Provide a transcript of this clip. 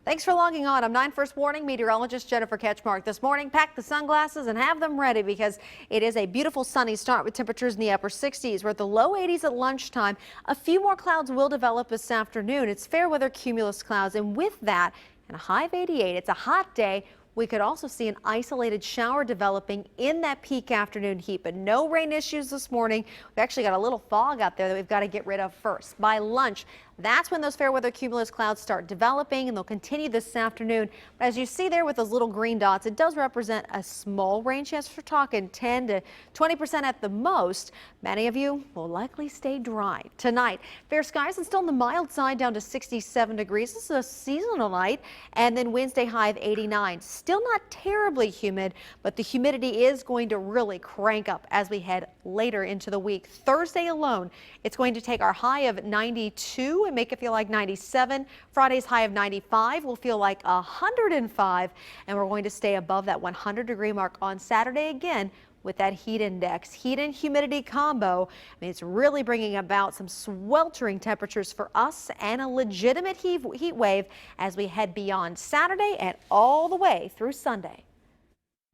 Thanks for logging on. I'm 9 First Warning meteorologist Jennifer Ketchmark. This morning, pack the sunglasses and have them ready because it is a beautiful sunny start with temperatures in the upper 60s. We're at the low 80s at lunchtime. A few more clouds will develop this afternoon. It's fair weather cumulus clouds, and with that, and a high of 88. It's a hot day. We could also see an isolated shower developing in that peak afternoon heat, but no rain issues this morning. We've actually got a little fog out there that we've got to get rid of first. By lunch, that's when those fair weather cumulus clouds start developing, and they'll continue this afternoon. But as you see there with those little green dots, it does represent a small rain chance. We're talking 10 to 20% at the most. Many of you will likely stay dry. Tonight, fair skies and still on the mild side down to 67 degrees. This is a seasonal night. And then Wednesday high of 89. Still not terribly humid, but the humidity is going to really crank up as we head later into the week. Thursday alone, it's going to take our high of 92 and make it feel like 97. Friday's high of 95 will feel like 105, and we're going to stay above that 100-degree mark on Saturday again with that heat index. Heat and humidity combo, I mean, it's really bringing about some sweltering temperatures for us and a legitimate heat wave as we head beyond Saturday and all the way through Sunday.